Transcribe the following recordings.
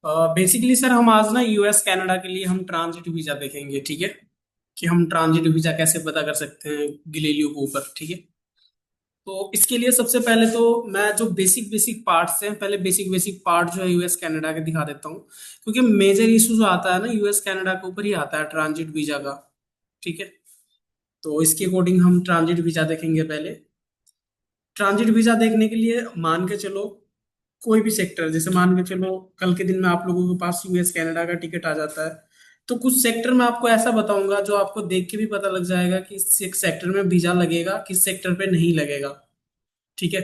Basically sir हम आज ना यूएस कनाडा के लिए हम ट्रांजिट वीजा देखेंगे, ठीक है। कि हम ट्रांजिट वीजा कैसे पता कर सकते हैं गिलेलियो के ऊपर, ठीक है। तो इसके लिए सबसे पहले तो मैं जो बेसिक बेसिक पार्ट्स हैं, पहले बेसिक बेसिक पार्ट जो है यूएस कनाडा के दिखा देता हूँ। क्योंकि मेजर इशू जो आता है ना यूएस कनाडा के ऊपर ही आता है ट्रांजिट वीजा का, ठीक है। तो इसके अकॉर्डिंग हम ट्रांजिट वीजा देखेंगे पहले। ट्रांजिट वीजा देखने के लिए मान के चलो कोई भी सेक्टर, जैसे मान के चलो कल के दिन में आप लोगों के पास यूएस कनाडा का टिकट आ जाता है। तो कुछ सेक्टर में आपको ऐसा बताऊंगा जो आपको देख के भी पता लग जाएगा कि इस सेक्टर में वीजा लगेगा, किस सेक्टर पे नहीं लगेगा, ठीक है।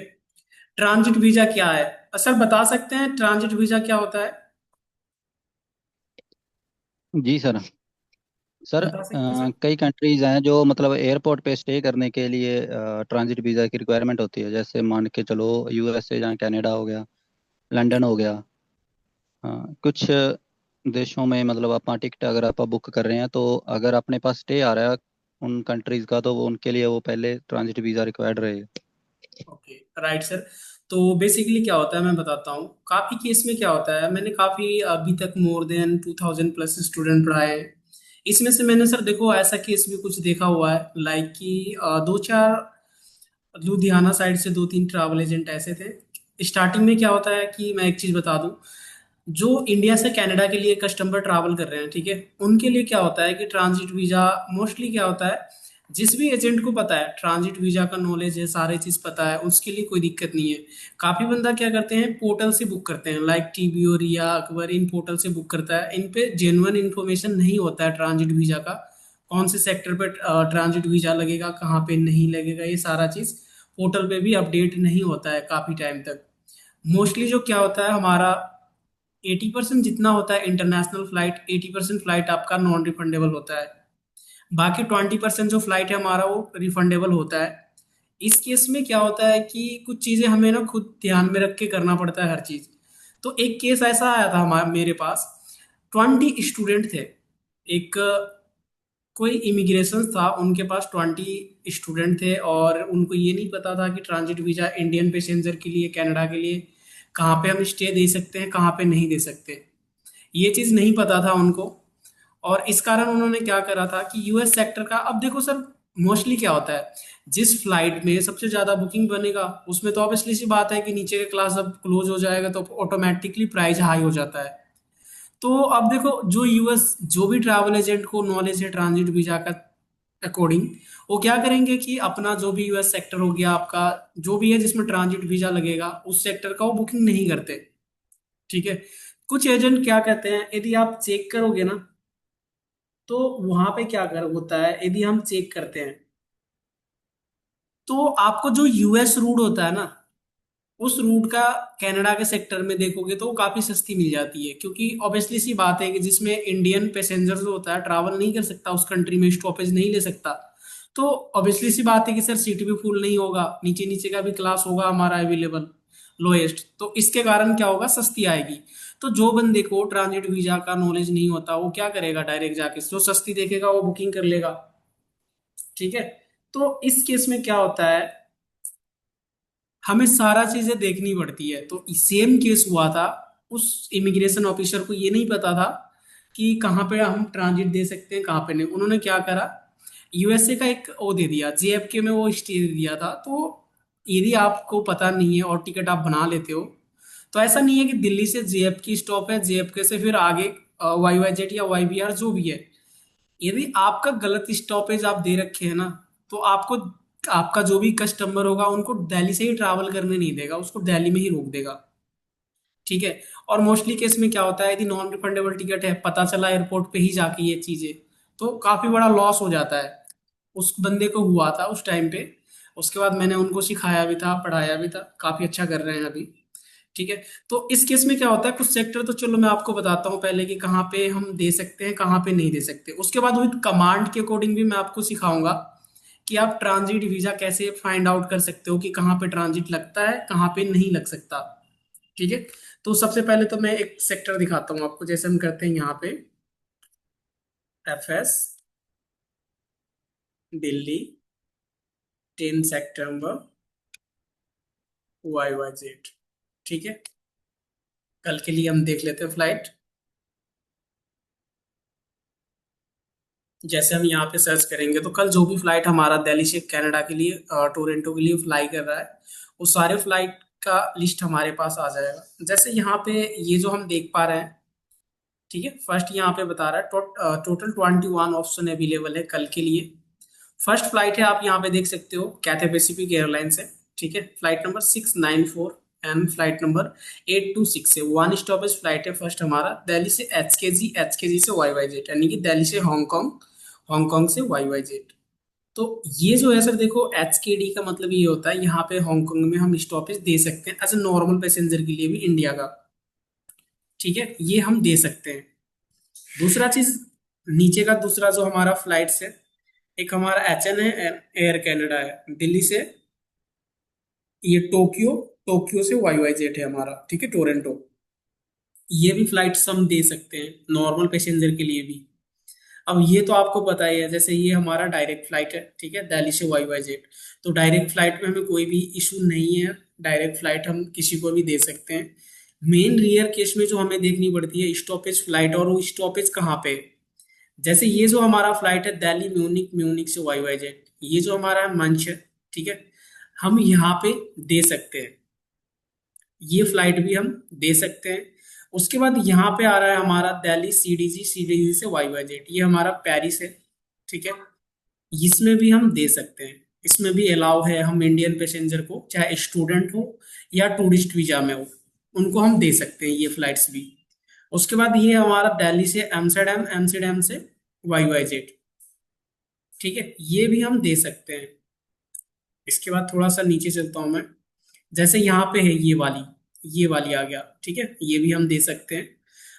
ट्रांजिट वीजा क्या है? सर बता सकते हैं ट्रांजिट वीजा क्या होता है? जी सर। सर बता सकते हैं सर? कई कंट्रीज हैं जो मतलब एयरपोर्ट पे स्टे करने के लिए ट्रांजिट वीज़ा की रिक्वायरमेंट होती है। जैसे मान के चलो यूएसए या कनाडा हो गया, ओके। लंदन हो गया। कुछ देशों में मतलब आप टिकट अगर आप बुक कर रहे हैं तो अगर अपने पास स्टे आ रहा है उन कंट्रीज का, तो वो उनके लिए वो पहले ट्रांजिट वीज़ा रिक्वायर्ड रहेगा। Okay, right sir. तो बेसिकली क्या होता है मैं बताता हूँ। काफी केस में क्या होता है, मैंने काफी अभी तक मोर देन 2000 प्लस स्टूडेंट पढ़ाए हैं। इसमें से मैंने सर देखो ऐसा केस भी कुछ देखा हुआ है, लाइक कि दो चार लुधियाना साइड से दो तीन ट्रैवल एजेंट ऐसे थे। स्टार्टिंग में क्या होता है कि मैं एक चीज बता दूं, जो इंडिया से कनाडा के लिए कस्टमर ट्रैवल कर रहे हैं, ठीक है। उनके लिए क्या होता है कि ट्रांजिट वीजा मोस्टली क्या होता है, जिस भी एजेंट को पता है ट्रांजिट वीजा का नॉलेज है, सारी चीज पता है, उसके लिए कोई दिक्कत नहीं है। काफी बंदा क्या करते हैं पोर्टल से बुक करते हैं, लाइक टीबी और या अकबर, इन पोर्टल से बुक करता है। इन पे जेन्युइन इन्फॉर्मेशन नहीं होता है ट्रांजिट वीजा का, कौन से सेक्टर पे ट्रांजिट वीजा लगेगा, कहाँ पे नहीं लगेगा, ये सारा चीज पोर्टल पे भी अपडेट नहीं होता है काफी टाइम तक। मोस्टली जो क्या होता है हमारा 80% जितना होता है इंटरनेशनल फ्लाइट, 80% फ्लाइट आपका नॉन रिफंडेबल होता है। बाकी 20% जो फ्लाइट है हमारा वो रिफंडेबल होता है। इस केस में क्या होता है कि कुछ चीजें हमें ना खुद ध्यान में रख के करना पड़ता है हर चीज। तो एक केस ऐसा आया था हमारे मेरे पास, 20 स्टूडेंट थे। एक कोई इमिग्रेशन था, उनके पास 20 स्टूडेंट थे और उनको ये नहीं पता था कि ट्रांजिट वीजा इंडियन पैसेंजर के लिए कनाडा के लिए कहाँ पे हम स्टे दे सकते हैं, कहाँ पे नहीं दे सकते। ये चीज नहीं पता था उनको। और इस कारण उन्होंने क्या करा था कि यूएस सेक्टर का, अब देखो सर मोस्टली क्या होता है, जिस फ्लाइट में सबसे ज्यादा बुकिंग बनेगा उसमें तो ऑब्वियसली सी बात है कि नीचे का क्लास जब क्लोज हो जाएगा तो ऑटोमेटिकली प्राइस हाई हो जाता है। तो अब देखो जो यूएस, जो भी ट्रैवल एजेंट को नॉलेज है ट्रांजिट वीजा का अकॉर्डिंग, वो क्या करेंगे कि अपना जो भी यूएस सेक्टर हो गया आपका, जो भी है जिसमें ट्रांजिट वीजा लगेगा उस सेक्टर का वो बुकिंग नहीं करते, ठीक है। कुछ एजेंट क्या कहते हैं, यदि आप चेक करोगे ना, तो वहां पे क्या कर होता है, यदि हम चेक करते हैं तो आपको जो यूएस रूट होता है ना, उस रूट का कनाडा के सेक्टर में देखोगे तो वो काफी सस्ती मिल जाती है। क्योंकि ऑब्वियसली सी बात है कि जिसमें इंडियन पैसेंजर जो होता है ट्रैवल नहीं कर सकता, उस कंट्री में स्टॉपेज नहीं ले सकता। तो ऑब्वियसली सी बात है कि सर सीट भी फुल नहीं होगा, नीचे नीचे का भी क्लास होगा हमारा अवेलेबल, लोएस्ट। तो इसके कारण क्या होगा, सस्ती आएगी। तो जो बंदे को ट्रांजिट वीजा का नॉलेज नहीं होता वो क्या करेगा, डायरेक्ट जाके जो सस्ती देखेगा वो बुकिंग कर लेगा, ठीक है। तो इस केस में क्या होता है, हमें सारा चीजें देखनी पड़ती है। तो सेम केस हुआ था, उस इमिग्रेशन ऑफिसर को ये नहीं पता था कि कहाँ पे हम ट्रांजिट दे सकते हैं कहाँ पे नहीं। उन्होंने क्या करा, यूएसए का एक वो दे दिया, जेएफके में वो स्टे दे दिया था। तो यदि आपको पता नहीं है और टिकट आप बना लेते हो, तो ऐसा नहीं है कि दिल्ली से जेएफके स्टॉप है, जेएफके से फिर आगे वाई वाई जेट या वाई बी आर जो भी है, यदि आपका गलत स्टॉपेज आप दे रखे हैं ना, तो आपको, आपका जो भी कस्टमर होगा उनको दिल्ली से ही ट्रैवल करने नहीं देगा, उसको दिल्ली में ही रोक देगा, ठीक है। और मोस्टली केस में क्या होता है, यदि नॉन रिफंडेबल टिकट है, पता चला एयरपोर्ट पे ही जाके ये चीजें, तो काफी बड़ा लॉस हो जाता है। उस बंदे को हुआ था उस टाइम पे। उसके बाद मैंने उनको सिखाया भी था, पढ़ाया भी था, काफी अच्छा कर रहे हैं अभी, ठीक है। तो इस केस में क्या होता है, कुछ सेक्टर तो चलो मैं आपको बताता हूँ पहले कि कहाँ पे हम दे सकते हैं कहाँ पे नहीं दे सकते। उसके बाद विद कमांड के अकॉर्डिंग भी मैं आपको सिखाऊंगा कि आप ट्रांजिट वीजा कैसे फाइंड आउट कर सकते हो कि कहाँ पे ट्रांजिट लगता है कहाँ पे नहीं लग सकता, ठीक है। तो सबसे पहले तो मैं एक सेक्टर दिखाता हूँ आपको, जैसे हम करते हैं यहाँ पे एफ एस दिल्ली 10 सितंबर वाई वाई जेड, ठीक है। कल के लिए हम देख लेते हैं फ्लाइट। जैसे हम यहाँ पे सर्च करेंगे तो कल जो भी फ्लाइट हमारा दिल्ली से कनाडा के लिए टोरंटो के लिए फ्लाई कर रहा है, वो सारे फ्लाइट का लिस्ट हमारे पास आ जाएगा। जैसे यहाँ पे ये जो हम देख पा रहे हैं, ठीक है, फर्स्ट यहाँ पे बता रहा है टोटल 21 ऑप्शन अवेलेबल है कल के लिए। फर्स्ट फ्लाइट है, आप यहाँ पे देख सकते हो, कैथे पैसिफिक एयरलाइंस है। ठीक है, flight number 694 and flight number 826 है। वन स्टॉपेज फ्लाइट है फर्स्ट हमारा दिल्ली से एचकेजी से वाई वाई जेट, यानी कि दिल्ली से हांगकांग, हांगकांग से वाई वाई जेट। तो ये जो है सर, देखो एच के डी का मतलब ये होता है यहाँ पे हांगकांग में हम स्टॉपेज दे सकते हैं एज ए नॉर्मल पैसेंजर के लिए भी इंडिया का। ठीक है, ये हम दे सकते हैं। दूसरा चीज, नीचे का दूसरा जो हमारा फ्लाइट्स है, एक हमारा एच एन है, एयर कनाडा है दिल्ली से, ये टोक्यो, टोक्यो से वाई वाई जेट है हमारा, ठीक है, टोरंटो। ये भी फ्लाइट्स हम दे सकते हैं नॉर्मल पैसेंजर के लिए भी। अब ये तो आपको पता ही है, जैसे ये हमारा डायरेक्ट फ्लाइट है, ठीक है, दिल्ली से वाई वाई जेट। तो डायरेक्ट फ्लाइट में हमें कोई भी इशू नहीं है, डायरेक्ट फ्लाइट हम किसी को भी दे सकते हैं। मेन रेयर केस में जो हमें देखनी पड़ती है स्टॉपेज फ्लाइट, और वो स्टॉपेज कहाँ पे है। जैसे ये जो हमारा फ्लाइट है दिल्ली म्यूनिक, म्यूनिक से वाई वाई जेट, ये जो हमारा मंच है, ठीक है, हम यहाँ पे दे सकते हैं, ये फ्लाइट भी हम दे सकते हैं। उसके बाद यहाँ पे आ रहा है हमारा दिल्ली सीडीजी, सीडीजी से वाई वाई जेट, ये हमारा पेरिस है। ठीक है, इसमें भी हम दे सकते हैं, इसमें भी अलाउ है, हम इंडियन पैसेंजर को, चाहे स्टूडेंट हो या टूरिस्ट वीजा में हो, उनको हम दे सकते हैं ये फ्लाइट्स भी। उसके बाद ये हमारा दिल्ली से एम्स्टर्डम, एम्स्टर्डम से वाई वाई जेट, ठीक है, ये भी हम दे सकते हैं। इसके बाद थोड़ा सा नीचे चलता हूं मैं, जैसे यहाँ पे है ये वाली आ गया, ठीक है, ये भी हम दे सकते हैं।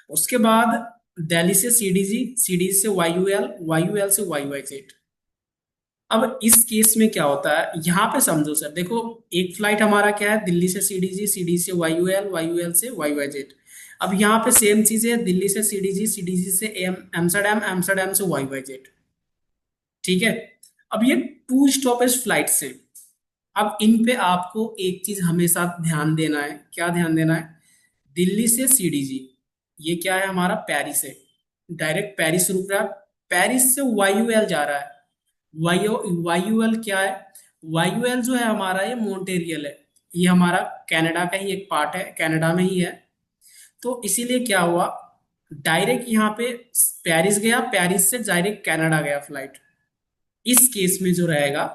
उसके बाद दिल्ली से सीडीजी, सीडीजी से वाईयूएल, वाईयूएल से वाई वाई जेट। अब इस केस में क्या होता है, यहाँ पे समझो सर, देखो एक फ्लाइट हमारा क्या है, दिल्ली से सीडीजी, सीडीजी से वाईयूएल, वाईयूएल से वाई वाई जेट। अब यहाँ पे सेम चीज है, दिल्ली से सीडीजी, सीडीजी से एम्स्टर्डम, एम्स्टर्डम से वाई वाई जेट। ठीक है, अब ये टू स्टॉपेज फ्लाइट्स हैं। अब इन पे आपको एक चीज हमेशा ध्यान देना है, क्या ध्यान देना है, दिल्ली से सीडीजी, ये क्या है हमारा पेरिस है, डायरेक्ट पेरिस रुक रहा है। पेरिस से वाईयूएल जा रहा है, वायु वाईयूएल क्या है, वाईयूएल जो है हमारा, ये मॉन्टेरियल है, ये हमारा कनाडा का ही एक पार्ट है, कनाडा में ही है। तो इसीलिए क्या हुआ, डायरेक्ट यहाँ पे पेरिस गया, पेरिस से डायरेक्ट कनाडा गया फ्लाइट। इस केस में जो रहेगा,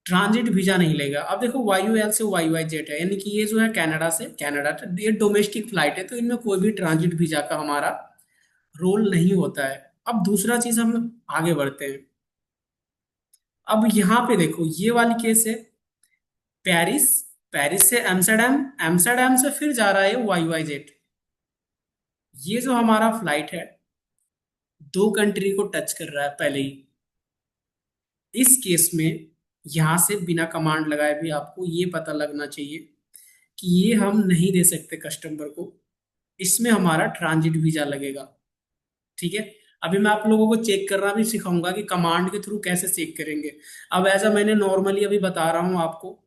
ट्रांजिट वीजा नहीं लेगा। अब देखो वायु एल से वाई वाई जेट है, यानी कि ये जो है कनाडा से, कनाडा, ये डोमेस्टिक फ्लाइट है, तो इनमें कोई भी ट्रांजिट वीजा का हमारा रोल नहीं होता है। अब दूसरा चीज हम आगे बढ़ते हैं। अब यहाँ पे देखो ये वाली केस है, पेरिस, पेरिस से एम्स्टर्डम, एम्स्टर्डम से फिर जा रहा है वाई वाई जेट। ये जो हमारा फ्लाइट है, दो कंट्री को टच कर रहा है पहले ही। इस केस में यहां से बिना कमांड लगाए भी आपको ये पता लगना चाहिए कि ये हम नहीं दे सकते कस्टमर को, इसमें हमारा ट्रांजिट वीजा लगेगा। ठीक है, अभी मैं आप लोगों को चेक करना भी सिखाऊंगा कि कमांड के थ्रू कैसे चेक करेंगे। अब ऐसा मैंने नॉर्मली अभी बता रहा हूँ आपको,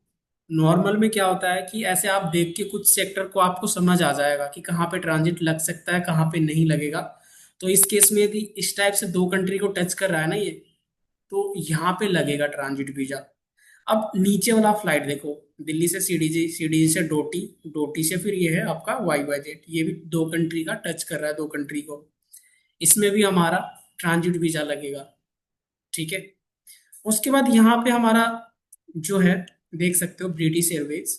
नॉर्मल में क्या होता है कि ऐसे आप देख के कुछ सेक्टर को आपको समझ आ जाएगा कि कहाँ पे ट्रांजिट लग सकता है, कहाँ पे नहीं लगेगा। तो इस केस में यदि इस टाइप से दो कंट्री को टच कर रहा है ना ये, तो यहाँ पे लगेगा ट्रांजिट वीजा। अब नीचे वाला फ्लाइट देखो, दिल्ली से सीडीजी, सीडीजी से डोटी, डोटी से फिर ये है आपका वाई वाई जेट, ये भी दो कंट्री का टच कर रहा है, दो कंट्री को, इसमें भी हमारा ट्रांजिट वीजा लगेगा। ठीक है, उसके बाद यहाँ पे हमारा जो है, देख सकते हो ब्रिटिश एयरवेज,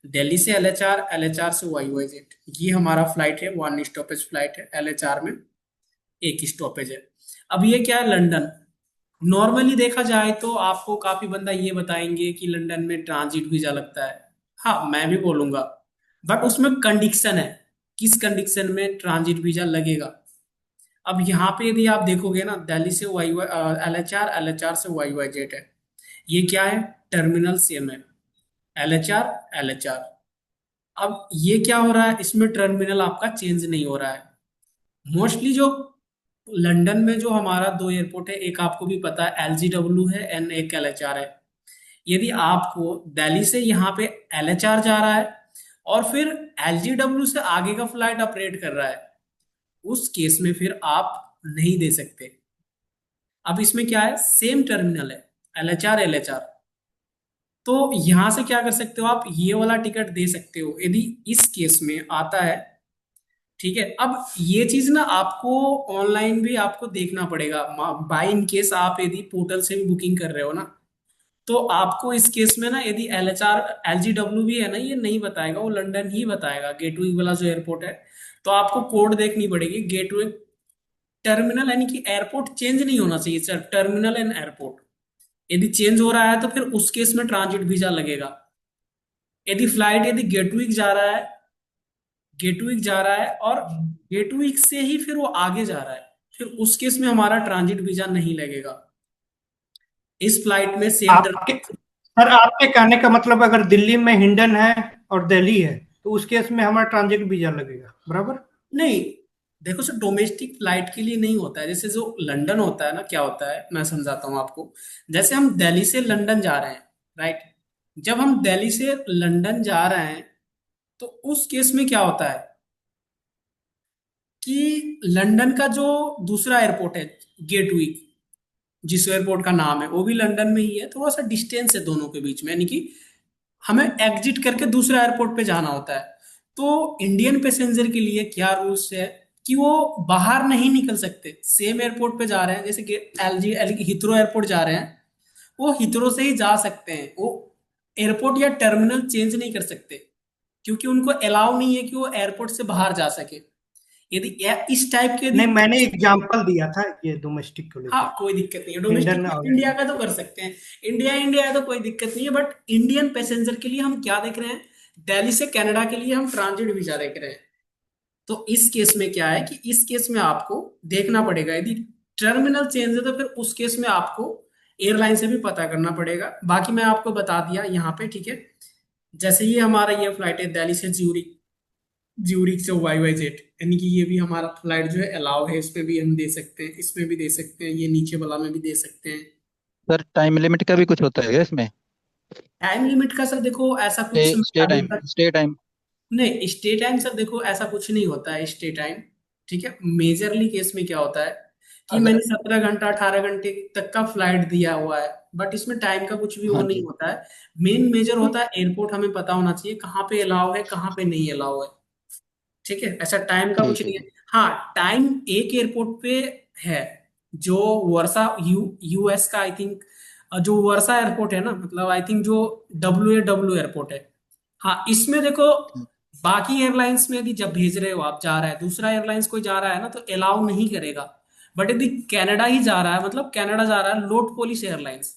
दिल्ली से एलएचआर, एलएचआर से वाई वाई जेट, ये हमारा फ्लाइट है, वन स्टॉपेज फ्लाइट है, एलएचआर में एक स्टॉपेज है। अब ये क्या है, लंदन। नॉर्मली देखा जाए तो आपको काफी बंदा ये बताएंगे कि लंदन में ट्रांजिट वीजा लगता है, हाँ मैं भी बोलूंगा, बट उसमें कंडीशन है, किस कंडीशन में ट्रांजिट वीजा लगेगा। अब यहाँ पे यदि आप देखोगे ना, दिल्ली से वाई एलएचआर, एलएचआर से वाई वाई जेट है, ये क्या है, टर्मिनल सेम है, एलएचआर, एलएचआर। अब ये क्या हो रहा है, इसमें टर्मिनल आपका चेंज नहीं हो रहा है। मोस्टली जो लंदन में जो हमारा दो एयरपोर्ट है, एक आपको भी पता है एलजीडब्ल्यू है एंड एक एलएचआर है। यदि आपको दिल्ली से यहाँ पे एलएचआर जा रहा है और फिर एलजीडब्ल्यू से आगे का फ्लाइट ऑपरेट कर रहा है, उस केस में फिर आप नहीं दे सकते। अब इसमें क्या है, सेम टर्मिनल है, एलएचआर एलएचआर। तो यहां से क्या कर सकते हो, आप ये वाला टिकट दे सकते हो यदि इस केस में आता है। ठीक है, अब ये चीज ना आपको ऑनलाइन भी आपको देखना पड़ेगा। बाई इन केस आप यदि पोर्टल से भी बुकिंग कर रहे हो ना, तो आपको इस केस में ना, यदि एलएचआर एलजीडब्ल्यू भी है ना, ये नहीं बताएगा, वो लंदन ही बताएगा, गेटवे वाला जो एयरपोर्ट है। तो आपको कोड देखनी पड़ेगी, गेटवे टर्मिनल, यानी कि एयरपोर्ट चेंज नहीं होना चाहिए सर, टर्मिनल एंड एयरपोर्ट। यदि चेंज हो रहा है तो फिर उस केस में ट्रांजिट वीजा लगेगा। यदि फ्लाइट यदि गेटविक जा रहा है, गेटविक जा रहा है और गेटविक से ही फिर वो आगे जा रहा है, फिर उस केस में हमारा ट्रांजिट वीजा नहीं लगेगा। इस फ्लाइट में सेम आपके सर, आपके कहने का मतलब अगर दिल्ली में हिंडन है और दिल्ली है तो उस केस में हमारा ट्रांजिट वीजा लगेगा, बराबर? नहीं, देखो सर, डोमेस्टिक फ्लाइट के लिए नहीं होता है। जैसे जो लंदन होता है ना, क्या होता है मैं समझाता हूँ आपको। जैसे हम दिल्ली से लंदन जा रहे हैं, राइट, जब हम दिल्ली से लंदन जा रहे हैं, तो उस केस में क्या होता है कि लंदन का जो दूसरा एयरपोर्ट है, गेटविक, जिस एयरपोर्ट का नाम है वो भी लंदन में ही है, थोड़ा सा डिस्टेंस है दोनों के बीच में, यानी कि हमें एग्जिट करके दूसरा एयरपोर्ट पे जाना होता है। तो इंडियन पैसेंजर के लिए क्या रूल्स है कि वो बाहर नहीं निकल सकते। सेम एयरपोर्ट पे जा रहे हैं, जैसे कि एलजी हिथ्रो एयरपोर्ट जा रहे हैं, वो हिथ्रो से ही जा सकते हैं, वो एयरपोर्ट या टर्मिनल चेंज नहीं कर सकते, क्योंकि उनको अलाउ नहीं है कि वो एयरपोर्ट से बाहर जा सके। यदि इस टाइप के यदि, नहीं, मैंने एग्जांपल दिया था ये डोमेस्टिक को हाँ लेके, कोई दिक्कत नहीं है, डोमेस्टिक हिंडन में और इंडिया का तो कर सकते हैं, इंडिया इंडिया है तो कोई दिक्कत नहीं है। बट इंडियन पैसेंजर के लिए हम क्या देख रहे हैं, दिल्ली से कनाडा के लिए हम ट्रांजिट वीजा देख रहे हैं। तो इस केस में क्या है कि इस केस में आपको देखना पड़ेगा, यदि टर्मिनल चेंज है तो फिर उस केस में आपको एयरलाइन से भी पता करना पड़ेगा। बाकी मैं आपको बता दिया यहाँ पे, ठीक है। जैसे ये हमारा ये फ्लाइट है दिल्ली से ज्यूरिक, ज्यूरिक से वाई वाई जेट, यानी कि ये भी हमारा फ्लाइट जो है अलाउ है, इसमें भी हम दे सकते हैं, इसमें भी दे सकते हैं, ये नीचे वाला में भी दे सकते हैं। सर टाइम लिमिट का भी कुछ होता है क्या इसमें? टाइम लिमिट का सर देखो ऐसा स्टे कुछ स्टे अभी टाइम तक, स्टे टाइम नहीं स्टे टाइम सर देखो ऐसा कुछ नहीं होता है स्टे टाइम। ठीक है, मेजरली केस में क्या होता है कि अगर मैंने 17 घंटा 18 घंटे तक का फ्लाइट दिया हुआ है, बट इसमें टाइम का कुछ भी वो हाँ नहीं जी। होता है। मेन मेजर होता है एयरपोर्ट, हमें पता होना चाहिए कहाँ पे अलाउ है कहाँ पे नहीं अलाउ है। ठीक है, ऐसा टाइम का कुछ ठीक है नहीं है। जी। हाँ, टाइम एक एयरपोर्ट पे है, जो वर्सा यूएस का आई थिंक, जो वर्सा एयरपोर्ट है ना, मतलब आई थिंक जो डब्ल्यू एयरपोर्ट है। हाँ, इसमें देखो, बाकी एयरलाइंस में यदि जब भेज रहे हो आप, जा रहा है दूसरा एयरलाइंस कोई जा रहा है ना, तो अलाउ नहीं करेगा। बट यदि कनाडा ही जा रहा है, मतलब कनाडा जा रहा है लोट पोलिश एयरलाइंस,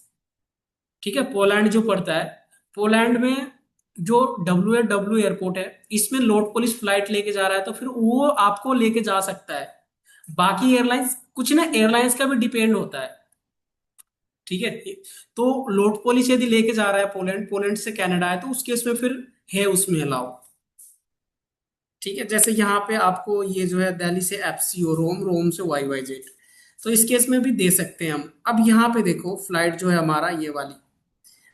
ठीक है, पोलैंड जो पड़ता है, पोलैंड में जो डब्ल्यू एयरपोर्ट है, इसमें लोड पोलिस फ्लाइट लेके जा रहा है, तो फिर वो आपको लेके जा सकता है। बाकी एयरलाइंस कुछ ना, एयरलाइंस का भी डिपेंड होता है। ठीक है, तो लोड पोलिस यदि लेके जा रहा है पोलैंड, पोलैंड से कनाडा है, तो उस केस में फिर है उसमें अलाउ। ठीक है, जैसे यहाँ पे आपको ये जो है दिल्ली से एफसीओ, रोम, रोम से वाई वाई जेट, तो इस केस में भी दे सकते हैं हम। अब यहाँ पे देखो फ्लाइट जो है हमारा ये वाली,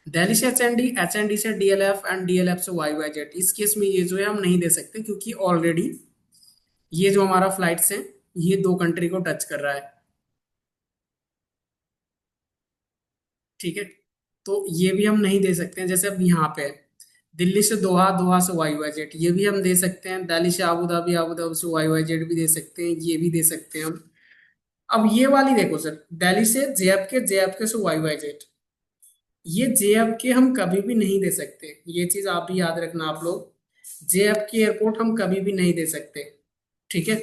दिल्ली से एचएनडी, एचएनडी से डीएलएफ एंड डीएलएफ से वाई वाई जेट, इस केस में ये जो है हम नहीं दे सकते, क्योंकि ऑलरेडी ये जो हमारा फ्लाइट्स है, ये दो कंट्री को टच कर रहा है। ठीक है, तो ये भी हम नहीं दे सकते हैं। जैसे अब यहाँ पे है, दिल्ली से दोहा, दोहा से वाई वाई जेट, ये भी हम दे सकते हैं। दिल्ली से आबू धाबी, आबू धाबी से वाई वाई जेट भी दे सकते हैं, ये भी दे सकते हैं हम। अब ये वाली देखो सर, दिल्ली से जेएफके, जेएफके से वाई वाई जेट, ये जेएफके हम कभी भी नहीं दे सकते, ये चीज आप भी याद रखना आप लोग, जेएफके एयरपोर्ट हम कभी भी नहीं दे सकते। ठीक है,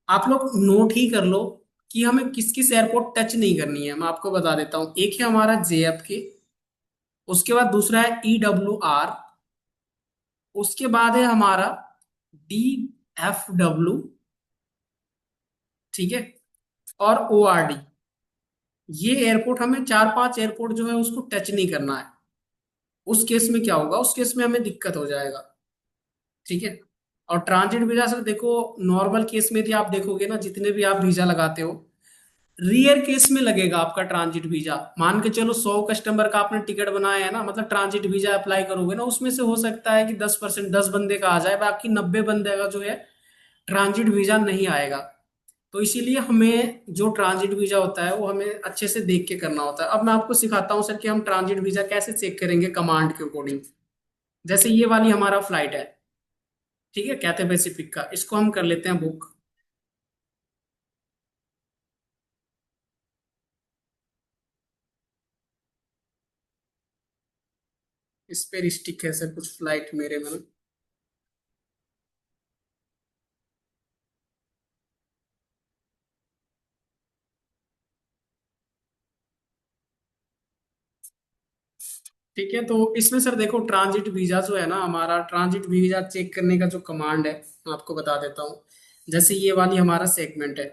आप लोग नोट ही कर लो कि हमें किस किस एयरपोर्ट टच नहीं करनी है। मैं आपको बता देता हूँ, एक है हमारा जेएफके, उसके बाद दूसरा है ईडब्ल्यू आर, उसके बाद है हमारा डीएफडब्ल्यू, ठीक है, और ओआरडी। ये एयरपोर्ट, हमें चार पांच एयरपोर्ट जो है उसको टच नहीं करना है। उस केस में क्या होगा, उस केस में हमें दिक्कत हो जाएगा। ठीक है, और ट्रांजिट वीजा सर देखो, नॉर्मल केस में यदि आप देखोगे ना, जितने भी आप वीजा लगाते हो, रियर केस में लगेगा आपका ट्रांजिट वीजा। मान के चलो 100 कस्टमर का आपने टिकट बनाया है ना, मतलब ट्रांजिट वीजा अप्लाई करोगे ना, उसमें से हो सकता है कि 10%, 10 बंदे का आ जाए, बाकी 90 बंदे का जो है ट्रांजिट वीजा नहीं आएगा। तो इसीलिए हमें जो ट्रांजिट वीजा होता है वो हमें अच्छे से देख के करना होता है। अब मैं आपको सिखाता हूँ सर कि हम ट्रांजिट वीजा कैसे चेक करेंगे कमांड के अकॉर्डिंग। जैसे ये वाली हमारा फ्लाइट है, ठीक है, कैथे पैसिफिक का, इसको हम कर लेते हैं बुक। इस पे रिस्ट्रिक्ट है सर कुछ फ्लाइट मेरे में ना। ठीक है, तो इसमें सर देखो ट्रांजिट वीजा जो है ना, हमारा ट्रांजिट वीजा चेक करने का जो कमांड है मैं आपको बता देता हूँ। जैसे ये वाली हमारा सेगमेंट है,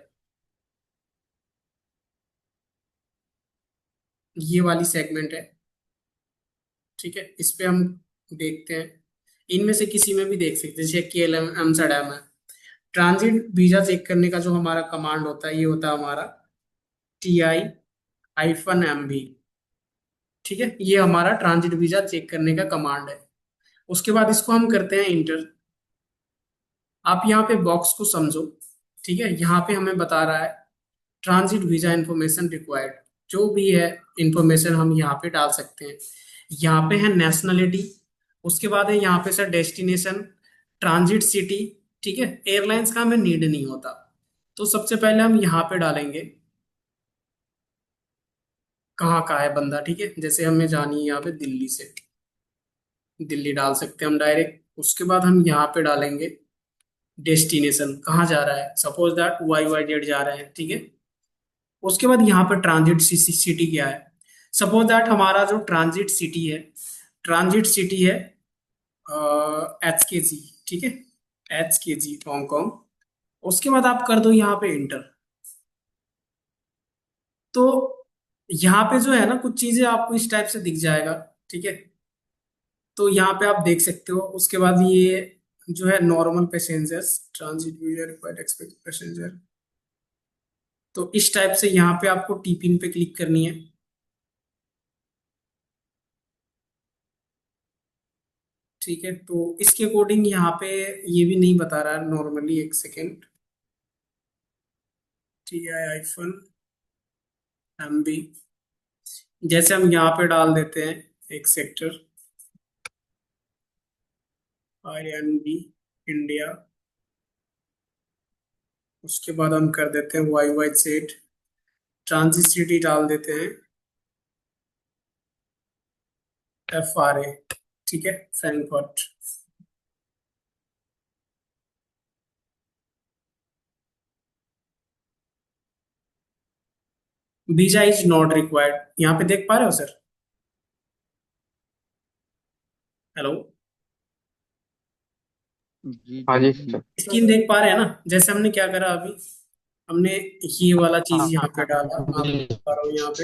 ये वाली सेगमेंट है, ठीक है, इस पे हम देखते हैं। इनमें से किसी में भी देख सकते हैं, जैसे KLM एम्स्टर्डम है। ट्रांजिट वीजा चेक करने का जो हमारा कमांड होता है ये होता है हमारा TI-MB। ठीक है, ये हमारा ट्रांजिट वीजा चेक करने का कमांड है। उसके बाद इसको हम करते हैं इंटर। आप यहाँ पे बॉक्स को समझो, ठीक है, यहाँ पे हमें बता रहा है ट्रांजिट वीजा इंफॉर्मेशन रिक्वायर्ड। जो भी है इंफॉर्मेशन हम यहाँ पे डाल सकते हैं। यहाँ पे है नेशनलिटी, उसके बाद है यहाँ पे सर डेस्टिनेशन, ट्रांजिट सिटी, ठीक है, एयरलाइंस का हमें नीड नहीं होता। तो सबसे पहले हम यहाँ पे डालेंगे कहाँ का है बंदा, ठीक है, जैसे हमें जानी है यहाँ पे दिल्ली से, दिल्ली डाल सकते हैं हम डायरेक्ट। उसके बाद हम यहाँ पे डालेंगे डेस्टिनेशन, कहाँ जा रहा है, सपोज दैट YYZ जा रहे हैं, ठीक है। उसके बाद यहाँ पर ट्रांजिट सिटी क्या है, सपोज दैट हमारा जो ट्रांजिट सिटी है, ट्रांजिट सिटी है HKG, ठीक है, HKG हांगकांग। उसके बाद आप कर दो यहाँ पे इंटर। तो यहाँ पे जो है ना कुछ चीजें आपको इस टाइप से दिख जाएगा, ठीक है। तो यहाँ पे आप देख सकते हो। उसके बाद ये जो है normal passengers, transit visa required expect passenger. तो इस टाइप से यहाँ पे आपको टीपिन पे क्लिक करनी है, ठीक है। तो इसके अकॉर्डिंग यहाँ पे ये भी नहीं बता रहा है नॉर्मली, एक सेकेंड, TI-MB। जैसे हम यहाँ पे डाल देते हैं एक सेक्टर INB इंडिया। उसके बाद हम कर देते हैं YYZ, ट्रांजिट सिटी डाल देते हैं FRA, ठीक है, Frankfurt. Visa is not required, यहाँ पे देख पा रहे हो सर? हेलो, जी हाँ जी जी जी। सर। स्क्रीन देख पा रहे हैं ना? जैसे हमने क्या करा अभी, हमने ये वाला चीज यहाँ पे डाला, मैं आपको जी बता रहा हूँ यहाँ पे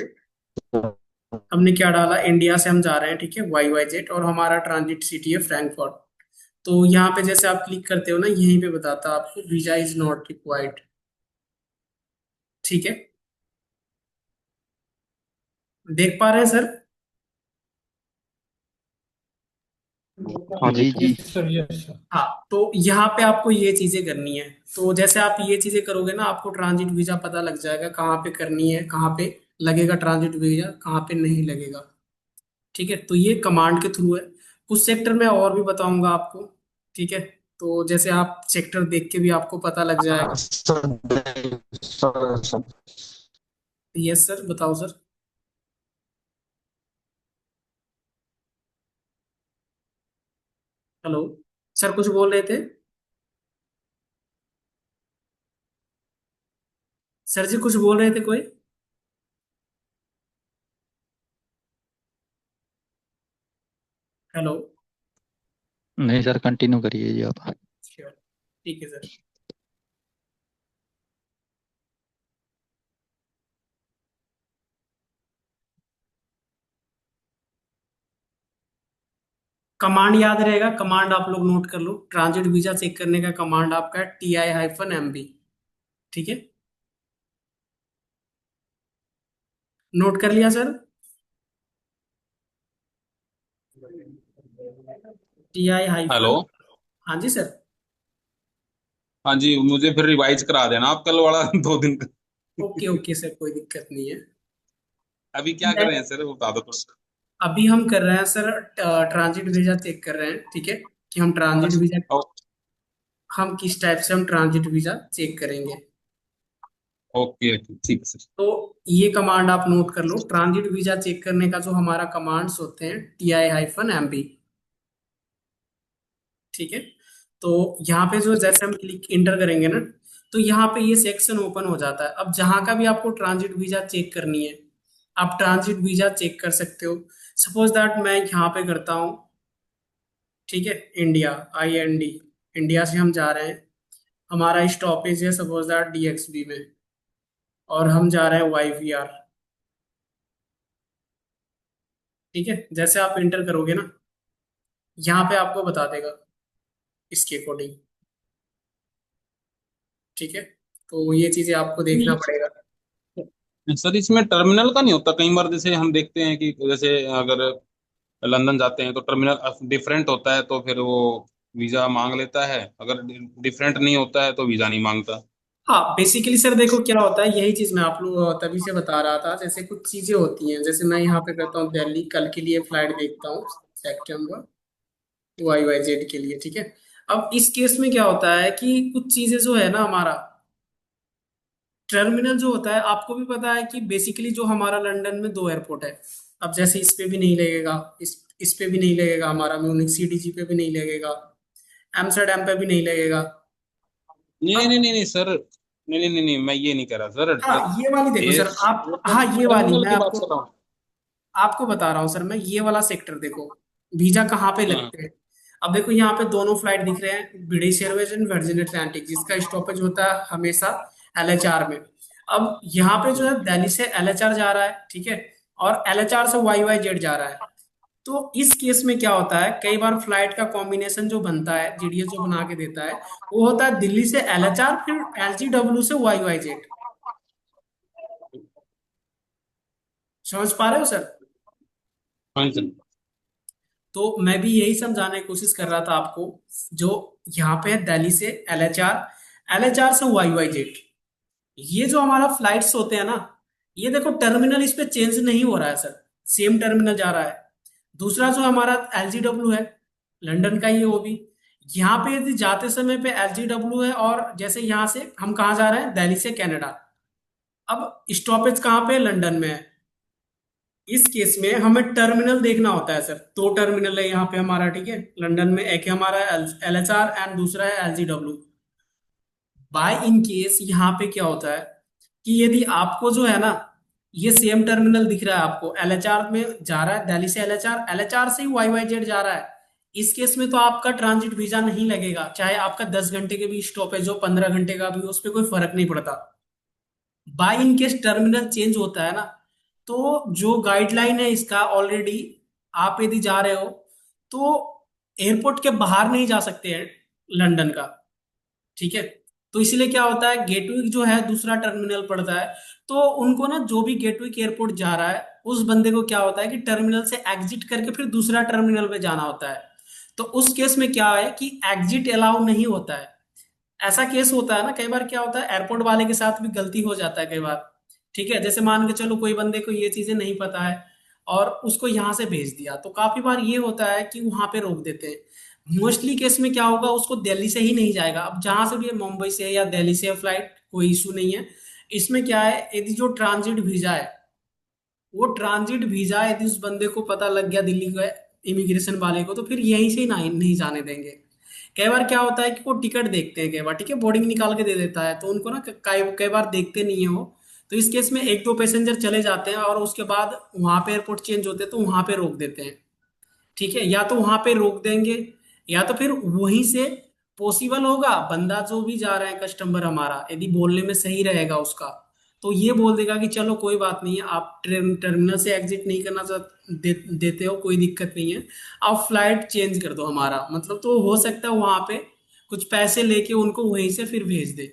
हमने क्या डाला, इंडिया से हम जा रहे हैं, ठीक है, YYZ, और हमारा ट्रांजिट सिटी है फ्रैंकफर्ट। तो यहाँ पे जैसे आप क्लिक करते हो ना, यहीं पे बताता है आपको वीजा इज नॉट रिक्वायर्ड, ठीक है। देख पा रहे हैं सर? हाँ जी जी सर। जी। Yes sir, yes sir. हाँ, तो यहाँ पे आपको ये चीजें करनी है। तो जैसे आप ये चीजें करोगे ना, आपको ट्रांजिट वीजा पता लग जाएगा कहाँ पे करनी है, कहाँ पे लगेगा ट्रांजिट वीजा, कहाँ पे नहीं लगेगा, ठीक है। तो ये कमांड के थ्रू है। कुछ सेक्टर में और भी बताऊंगा आपको, ठीक है। तो जैसे आप सेक्टर देख के भी आपको पता लग हाँ, जाएगा। Sir sir sir. Yes sir, बताओ सर। हेलो सर, कुछ बोल रहे थे? सर जी कुछ बोल रहे थे कोई? हेलो। नहीं सर, कंटिन्यू करिए जी आप। श्योर, ठीक है सर। कमांड याद रहेगा, कमांड आप लोग नोट कर लो। ट्रांजिट वीजा चेक करने का कमांड आपका है TI-MB, ठीक है। नोट कर लिया सर? TI hello. हाइफन। हाँ जी सर। हाँ जी, मुझे फिर रिवाइज करा देना आप कल वाला 2 दिन का। ओके ओके सर, कोई दिक्कत नहीं है। अभी क्या कर रहे हैं सर, वो बता दो कुछ। अभी हम कर रहे हैं सर, ट्रांजिट वीजा चेक कर रहे हैं, ठीक है, कि हम ट्रांजिट वीजा, ओ- हम किस टाइप से हम ट्रांजिट वीजा चेक करेंगे। ओके ओके, ठीक है सर। तो ये कमांड आप नोट कर लो, ट्रांजिट वीजा चेक करने का जो हमारा कमांड्स होते हैं, TI-MB, ठीक है। तो यहाँ पे जो जैसे हम क्लिक इंटर करेंगे ना, तो यहाँ पे ये सेक्शन ओपन हो जाता है। अब जहाँ का भी आपको ट्रांजिट वीजा चेक करनी है, आप ट्रांजिट वीजा चेक कर सकते हो। सपोज दैट मैं यहाँ पे करता हूँ, ठीक है, इंडिया, IND, इंडिया से हम जा रहे हैं, हमारा स्टॉपेज है सपोज दैट DXB में, और हम जा रहे हैं YVR, ठीक है। जैसे आप इंटर करोगे ना, यहाँ पे आपको बता देगा इसके अकॉर्डिंग, ठीक है। तो ये चीजें आपको देखना पड़ेगा। सर इसमें टर्मिनल का नहीं होता कई बार, जैसे हम देखते हैं कि जैसे अगर लंदन जाते हैं तो टर्मिनल डिफरेंट होता है तो फिर वो वीजा मांग लेता है, अगर डिफरेंट नहीं होता है तो वीजा नहीं मांगता। हाँ, बेसिकली सर देखो क्या होता है, यही चीज मैं आप लोग तभी से बता रहा था। जैसे कुछ चीजें होती हैं, जैसे मैं यहाँ पे करता हूँ दिल्ली, कल के लिए फ्लाइट देखता हूँ, सितंबर YYZ के लिए, ठीक है। अब इस केस में क्या होता है कि कुछ चीजें जो है ना, हमारा टर्मिनल जो होता है, आपको भी पता है कि बेसिकली जो हमारा लंदन में दो एयरपोर्ट है। अब जैसे इस पे भी नहीं लगेगा, इस पे भी नहीं लगेगा, हमारा म्यूनिक CDG पे भी नहीं लगेगा, एम्स्टर्डम पे भी नहीं लगेगा। नहीं नहीं अब नहीं नहीं नहीं सर, नहीं नहीं नहीं नहीं, मैं ये नहीं कह रहा सर। हाँ, ये वाली देखो सर आप, हाँ ये वाली टर्मिनल मैं की बात आपको कर रहा हूँ। आपको बता रहा हूँ सर, मैं ये वाला सेक्टर देखो, वीजा कहाँ पे हाँ। लगते हैं। अब देखो यहाँ पे दोनों फ्लाइट दिख रहे हैं, British Airways and virgin Atlantic, जिसका स्टॉपेज होता है हमेशा LHR में। अब यहाँ पे जो है दिल्ली से LHR जा रहा है, ठीक है, और LHR से YYZ जा रहा है। तो इस केस में क्या होता है, कई बार फ्लाइट का कॉम्बिनेशन जो बनता है, GDS जो बना के देता है, वो होता है दिल्ली से LHR, फिर LGW से YYZ। समझ पा रहे हो सर? हाँ जी सर। तो मैं भी यही समझाने की कोशिश कर रहा था आपको, जो यहाँ पे है दिल्ली से LHR, LHR से YYZ, ये जो हमारा फ्लाइट्स होते हैं ना, ये देखो टर्मिनल इस पे चेंज नहीं हो रहा है सर, सेम टर्मिनल जा रहा है। दूसरा जो हमारा LGW है, लंदन का ही है वो भी, यहाँ पे यदि जाते समय पे LGW है, और जैसे यहाँ से हम कहाँ जा रहे हैं, दिल्ली से कनाडा, अब स्टॉपेज कहाँ पे है, लंदन में है। इस केस में हमें टर्मिनल देखना होता है सर, दो टर्मिनल है यहाँ पे हमारा, ठीक है, लंदन में एक है हमारा LHR एंड दूसरा है LGW। बाय इन केस यहाँ पे क्या होता है कि यदि आपको जो है ना, ये सेम टर्मिनल दिख रहा है आपको, LHR में जा रहा है, दिल्ली से LHR, LHR से ही YYZ जा रहा है, इस केस में तो आपका ट्रांजिट वीजा नहीं लगेगा, चाहे आपका 10 घंटे के भी स्टॉपेज हो, 15 घंटे का भी हो, उस पर कोई फर्क नहीं पड़ता। By in case terminal change होता है ना, तो जो गाइडलाइन है इसका ऑलरेडी, आप यदि जा रहे हो तो एयरपोर्ट के बाहर नहीं जा सकते हैं लंदन का, ठीक है। तो इसलिए क्या होता है, गेटवे जो है दूसरा टर्मिनल पड़ता है, तो उनको ना, जो भी गेटवे एयरपोर्ट जा रहा है, उस बंदे को क्या होता है कि टर्मिनल से एग्जिट करके फिर दूसरा टर्मिनल पे जाना होता है। तो उस केस में क्या है कि एग्जिट अलाउ नहीं होता है। ऐसा केस होता है ना, कई बार क्या होता है, एयरपोर्ट वाले के साथ भी गलती हो जाता है कई बार, ठीक है। जैसे मान के चलो कोई बंदे को ये चीजें नहीं पता है, और उसको यहाँ से भेज दिया, तो काफी बार ये होता है कि वहां पे रोक देते हैं। मोस्टली केस में क्या होगा, उसको दिल्ली से ही नहीं जाएगा, अब जहां से भी है, मुंबई से या दिल्ली से फ्लाइट, कोई इशू नहीं है। इसमें क्या है, यदि जो ट्रांजिट वीजा है, वो ट्रांजिट वीजा यदि उस बंदे को पता लग गया, दिल्ली के इमिग्रेशन वाले को, तो फिर यहीं से ही नहीं जाने देंगे। कई बार क्या होता है कि वो टिकट देखते हैं, कई बार, ठीक है, बोर्डिंग निकाल के दे देता है, तो उनको ना कई कई बार देखते नहीं है वो। तो इस केस में एक दो पैसेंजर चले जाते हैं, और उसके बाद वहां पे एयरपोर्ट चेंज होते हैं, तो वहां पे रोक देते हैं, ठीक है। या तो वहां पे रोक देंगे, या तो फिर वहीं से पॉसिबल होगा, बंदा जो भी जा रहा है कस्टमर हमारा, यदि बोलने में सही रहेगा उसका, तो ये बोल देगा कि चलो कोई बात नहीं है, आप टर्मिनल से एग्जिट नहीं करना देते हो, कोई दिक्कत नहीं है, आप फ्लाइट चेंज कर दो हमारा, मतलब तो हो सकता है वहां पे कुछ पैसे लेके उनको वहीं से फिर भेज दे,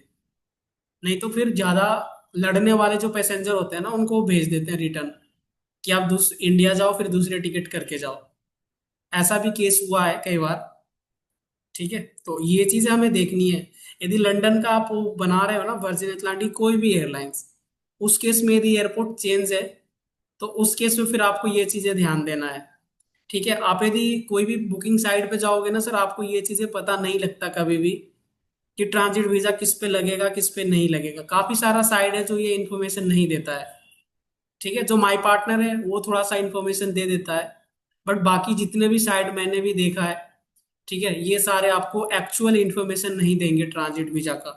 नहीं तो फिर ज्यादा लड़ने वाले जो पैसेंजर होते हैं ना उनको वो भेज देते हैं रिटर्न, कि आप इंडिया जाओ फिर दूसरे टिकट करके जाओ। ऐसा भी केस हुआ है कई बार। ठीक है, तो ये चीजें हमें देखनी है। यदि लंदन का आप वो बना रहे हो ना, वर्जिन अटलांटिक कोई भी एयरलाइंस, उस केस में यदि एयरपोर्ट चेंज है तो उस केस में फिर आपको ये चीजें ध्यान देना है। ठीक है, आप यदि कोई भी बुकिंग साइट पे जाओगे ना सर, आपको ये चीजें पता नहीं लगता कभी भी कि ट्रांजिट वीजा किस पे लगेगा किस पे नहीं लगेगा। काफी सारा साइट है जो ये इन्फॉर्मेशन नहीं देता है। ठीक है, जो माई पार्टनर है वो थोड़ा सा इन्फॉर्मेशन दे देता है, बट बाकी जितने भी साइट मैंने भी देखा है, ठीक है, ये सारे आपको एक्चुअल इन्फॉर्मेशन नहीं देंगे ट्रांजिट वीजा का,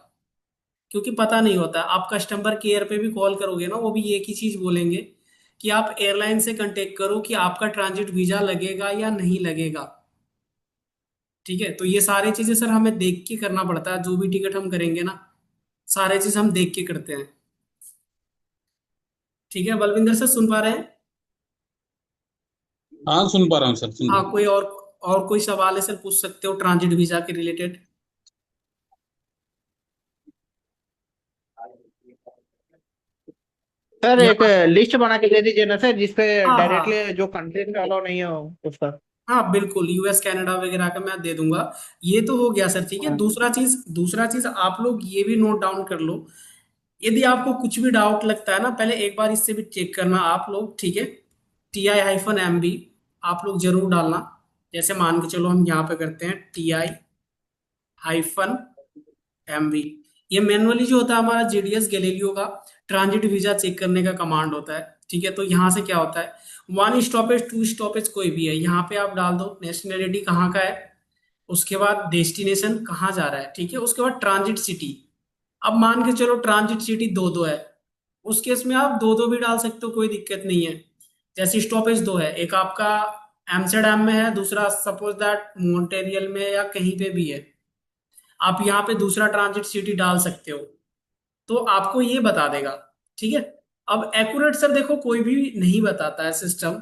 क्योंकि पता नहीं होता। आप कस्टमर केयर पे भी कॉल करोगे ना, वो भी एक ही चीज बोलेंगे कि आप एयरलाइन से कांटेक्ट करो कि आपका ट्रांजिट वीजा लगेगा या नहीं लगेगा। ठीक है, तो ये सारी चीजें सर हमें देख के करना पड़ता है, जो भी टिकट हम करेंगे ना, सारे चीज हम देख के करते हैं। ठीक है बलविंदर सर, सुन पा रहे हैं? हाँ सुन पा रहा हूँ सर, सुन हाँ, रहा हूँ। कोई और कोई सवाल है सर, पूछ सकते हो ट्रांजिट वीजा के रिलेटेड। सर या एक लिस्ट बना के दे दीजिए ना सर, जिसपे हाँ हाँ डायरेक्टली जो कंट्री में अलाउ नहीं हो उसका। हाँ, बिल्कुल यूएस कनाडा वगैरह का मैं दे दूंगा। ये तो हो गया सर। ठीक है, हाँ। दूसरा चीज आप लोग ये भी नोट डाउन कर लो। यदि आपको कुछ भी डाउट लगता है ना, पहले एक बार इससे भी चेक करना आप लोग। ठीक है, TI-MB आप लोग जरूर डालना। जैसे मान के चलो हम यहाँ पे करते हैं TI-MB, ये मैनुअली जो होता है हमारा GDS गैलीलियो का ट्रांजिट वीजा चेक करने का कमांड होता है। ठीक है, तो यहाँ से क्या होता है, वन स्टॉपेज टू स्टॉपेज कोई भी है, यहाँ पे आप डाल दो नेशनलिटी कहाँ का है, उसके बाद डेस्टिनेशन कहाँ जा रहा है, ठीक है, उसके बाद ट्रांजिट सिटी। अब मान के चलो ट्रांजिट सिटी दो दो है, उस केस में आप दो दो भी डाल सकते हो, कोई दिक्कत नहीं है। जैसे स्टॉपेज दो है, एक आपका एम्स्टर्डम में है, दूसरा सपोज दैट मॉन्टेरियल में या कहीं पे भी है, आप यहाँ पे दूसरा ट्रांजिट सिटी डाल सकते हो, तो आपको ये बता देगा। ठीक है, अब एक्यूरेट सर देखो कोई भी नहीं बताता है सिस्टम,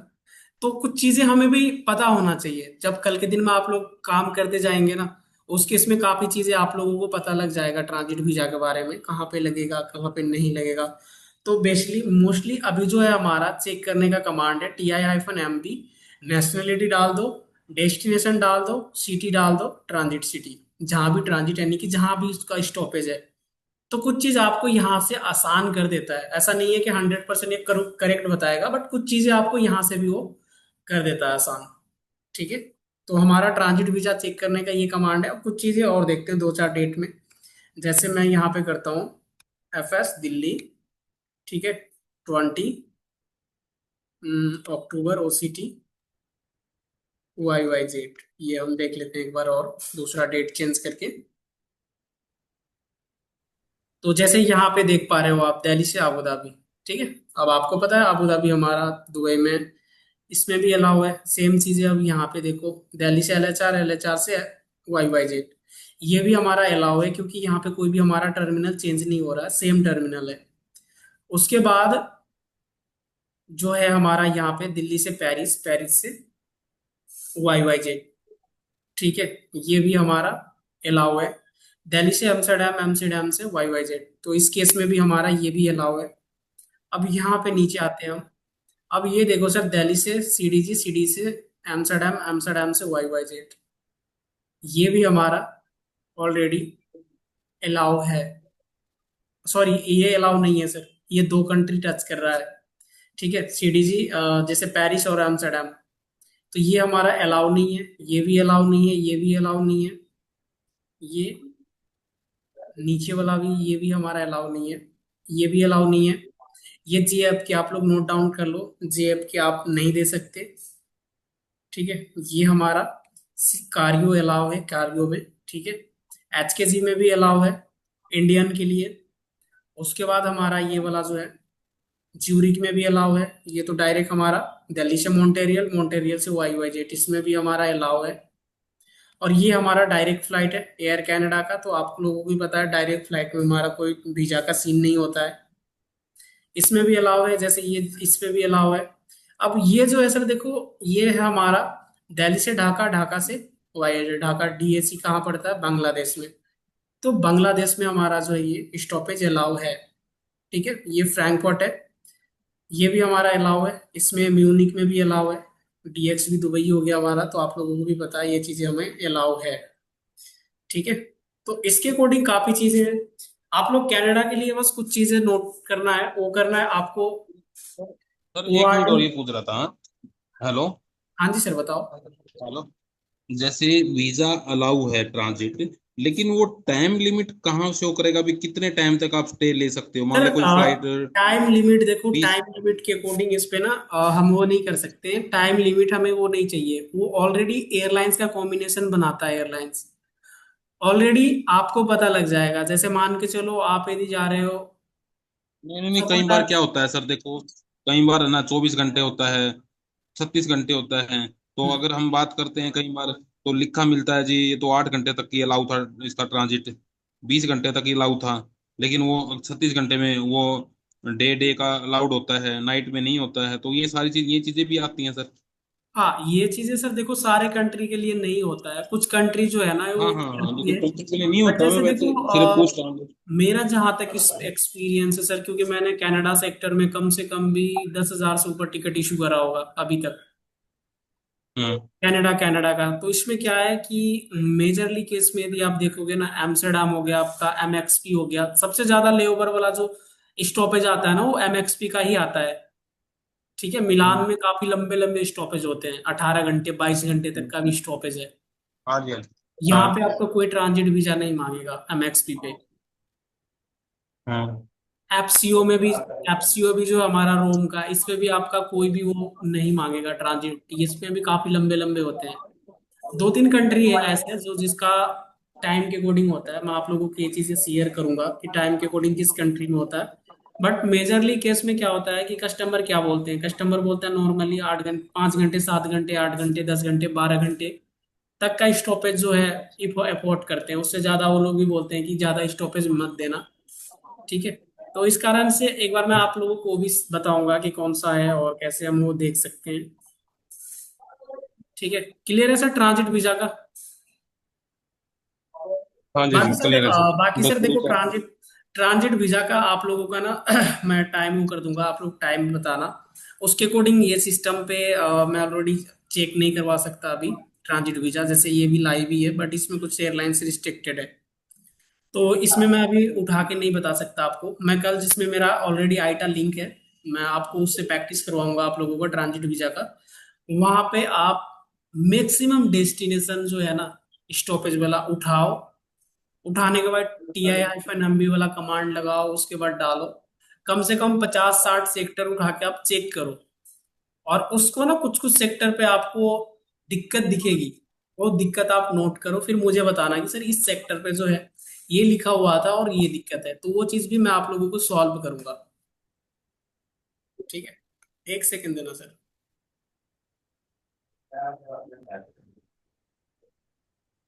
तो कुछ चीजें हमें भी पता होना चाहिए। जब कल के दिन में आप लोग काम करते जाएंगे ना, उस केस में काफी चीजें आप लोगों को पता लग जाएगा ट्रांजिट वीजा के बारे में, कहाँ पे लगेगा कहाँ पे नहीं लगेगा। तो बेसिकली मोस्टली अभी जो है हमारा चेक करने का कमांड है TI-MB, नेशनलिटी डाल दो, डेस्टिनेशन डाल दो, सिटी डाल दो, ट्रांजिट सिटी, जहां भी ट्रांजिट यानी कि जहां भी उसका स्टॉपेज है। तो कुछ चीज आपको यहाँ से आसान कर देता है। ऐसा नहीं है कि 100% ये करेक्ट बताएगा, बट कुछ चीजें आपको यहाँ से भी वो कर देता है आसान। ठीक है, तो हमारा ट्रांजिट वीजा चेक करने का ये कमांड है। अब कुछ चीजें और देखते हैं दो चार डेट में। जैसे मैं यहाँ पे करता हूँ FS दिल्ली, ठीक है, 20 अक्टूबर OCT YYZ, ये हम देख लेते हैं एक बार और दूसरा डेट चेंज करके। तो जैसे यहाँ पे देख पा रहे हो आप, दिल्ली से अबू धाबी। ठीक है, अब आपको पता है अबू धाबी हमारा दुबई में, इसमें भी अलाउ है। सेम चीजें अब यहाँ पे देखो, दिल्ली से LHR, LHR से YYZ, ये भी हमारा अलाउ है, क्योंकि यहाँ पे कोई भी हमारा टर्मिनल चेंज नहीं हो रहा है, सेम टर्मिनल है। उसके बाद जो है हमारा यहाँ पे दिल्ली से पेरिस, पेरिस से YYZ, ठीक है, ये भी हमारा अलाउ है। दिल्ली से एम्स्टर्डम, एम्स्टर्डम से YYZ, तो इस केस में भी हमारा ये भी अलाउ है। अब यहाँ पे नीचे आते हैं हम। अब ये देखो सर, दिल्ली से CDG, CD से एम्स्टर्डम, एम्स्टर्डम से YYZ, ये भी हमारा ऑलरेडी अलाउ है। सॉरी, ये अलाउ नहीं है सर, ये दो कंट्री टच कर रहा है। ठीक है, CDG जैसे पेरिस और एम्स्टर्डम, तो ये हमारा अलाउ नहीं है, ये भी अलाउ नहीं है, ये भी अलाउ नहीं है, ये नीचे वाला भी, ये भी हमारा अलाउ नहीं है, ये भी अलाउ नहीं है। ये JF के आप लोग नोट डाउन कर लो, JF के आप नहीं दे सकते। ठीक है, ये हमारा कार्यो अलाउ है, कार्यो में। ठीक है, HKG में भी अलाउ है इंडियन के लिए। उसके बाद हमारा ये वाला जो है ज्यूरिक में भी अलाउ है, ये तो डायरेक्ट हमारा दिल्ली से मॉन्टेरियल, मॉन्टेरियल से YYZ, इसमें भी हमारा अलाउ है। और ये हमारा डायरेक्ट फ्लाइट है एयर कनाडा का, तो आप लोगों को भी पता है डायरेक्ट फ्लाइट में हमारा कोई वीजा का सीन नहीं होता है, इसमें भी अलाउ है। जैसे ये इस पे भी अलाउ है। अब ये जो है सर देखो, ये है हमारा दिल्ली से ढाका, ढाका से YYZ, ढाका DAC कहाँ पड़ता है, बांग्लादेश में। तो बांग्लादेश में हमारा जो है ये स्टॉपेज अलाउ है। ठीक है, ये फ्रैंकफर्ट है, ये भी हमारा अलाउ है, इसमें म्यूनिक में भी अलाउ है, डीएक्स भी दुबई हो गया हमारा, तो आप लोगों को भी पता है ये चीजें हमें अलाउ है। ठीक है, तो इसके अकॉर्डिंग काफी चीजें हैं। आप लोग कनाडा के लिए बस कुछ चीजें नोट करना है, वो करना है आपको। सर ओ एक आर मिनट डी। और ये पूछ रहा था। हेलो। हाँ जी सर, बताओ। हेलो। जैसे वीजा अलाउ है ट्रांजिट, लेकिन वो टाइम लिमिट कहाँ शो करेगा भी, कितने टाइम तक आप स्टे ले सकते हो? मान सर लो कोई फ्लाइट टाइम लिमिट देखो, 20। टाइम लिमिट के अकॉर्डिंग इस पे ना हम वो नहीं कर सकते। टाइम लिमिट हमें वो नहीं चाहिए, वो ऑलरेडी एयरलाइंस का कॉम्बिनेशन बनाता है एयरलाइंस। ऑलरेडी आपको पता लग जाएगा, जैसे मान के चलो आप यदि जा रहे हो, नहीं नहीं नहीं, सपोज कई बार दैट। क्या होता है सर, देखो कई बार है ना 24 घंटे होता है, 36 घंटे होता है। तो अगर हम बात करते हैं कई बार, तो लिखा मिलता है जी ये तो 8 घंटे तक की अलाउ था इसका ट्रांजिट, 20 घंटे तक ही अलाउ था, लेकिन वो 36 घंटे में वो डे डे का अलाउड होता है, नाइट में नहीं होता है। तो ये चीजें भी आती हैं सर। हाँ, ये चीजें सर देखो सारे कंट्री के लिए नहीं होता है, कुछ कंट्री जो है ना वो हाँ हाँ हाँ, करती देखो है। प्रैक्टिस के लिए नहीं बट होता, मैं जैसे वैसे देखो सिर्फ पूछ रहा हूँ। मेरा जहां तक इस एक्सपीरियंस है सर, क्योंकि मैंने कनाडा सेक्टर में कम से कम भी 10,000 से ऊपर टिकट इशू करा होगा अभी तक, हम्म। कनाडा कनाडा का। तो इसमें क्या है कि मेजरली केस में यदि आप देखोगे ना, एम्स्टर्डम हो गया आपका, एमएक्सपी हो गया, सबसे ज्यादा लेओवर वाला जो स्टॉपेज आता है ना, वो एमएक्सपी का ही आता है। ठीक है, मिलान हम्म। में काफी लंबे लंबे स्टॉपेज होते हैं, 18 घंटे 22 घंटे तक हम्म। का भी स्टॉपेज है। हाँ जी हाँ जी। यहाँ हाँ। पे आपको कोई ट्रांजिट वीजा नहीं मांगेगा एमएक्सपी पे। हाँ। एफसीओ में भी, एफसीओ भी जो हमारा रोम का, इस पे भी आपका कोई भी वो नहीं मांगेगा ट्रांजिट, इसमें भी काफी लंबे लंबे होते हैं। दो तीन कंट्री है ऐसे जो जिसका टाइम के अकॉर्डिंग होता है, मैं आप लोगों को ये चीजें शेयर करूंगा कि टाइम के अकॉर्डिंग किस कंट्री में होता है। बट मेजरली केस में क्या होता है कि कस्टमर क्या बोलते हैं, कस्टमर बोलते हैं नॉर्मली 8 घंटे 5 घंटे 7 घंटे 8 घंटे 10 घंटे 12 घंटे तक का स्टॉपेज जो है अफोर्ड करते हैं। उससे ज्यादा वो लोग भी बोलते हैं कि ज्यादा स्टॉपेज मत देना। ठीक है, तो इस कारण से एक बार मैं आप लोगों को भी बताऊंगा कि कौन सा है और कैसे हम वो देख सकते हैं। ठीक है, क्लियर है सर ट्रांजिट वीजा का? हाँ जी जी, क्लियर है सर। बाकी बस सर दो देखो चार। ट्रांजिट ट्रांजिट वीजा का आप लोगों का ना मैं टाइम कर दूंगा, आप लोग टाइम बताना उसके अकॉर्डिंग। ये सिस्टम पे मैं ऑलरेडी चेक नहीं करवा सकता अभी ट्रांजिट वीजा, जैसे ये भी लाइव ही है बट इसमें कुछ एयरलाइंस रिस्ट्रिक्टेड है, तो इसमें मैं अभी उठा के नहीं बता सकता आपको। मैं कल जिसमें मेरा ऑलरेडी आईटा लिंक है, मैं आपको उससे प्रैक्टिस करवाऊंगा आप लोगों को ट्रांजिट वीजा का। वहां पे आप मैक्सिमम डेस्टिनेशन जो है ना स्टॉपेज वाला उठाओ, उठाने के बाद TI-MB वाला कमांड लगाओ, उसके बाद डालो। कम से कम 50-60 सेक्टर उठा के आप चेक करो, और उसको ना कुछ कुछ सेक्टर पे आपको दिक्कत दिखेगी, वो दिक्कत आप नोट करो, फिर मुझे बताना कि सर इस सेक्टर पे जो है ये लिखा हुआ था और ये दिक्कत है, तो वो चीज भी मैं आप लोगों को सॉल्व करूंगा। ठीक है, एक सेकंड देना सर।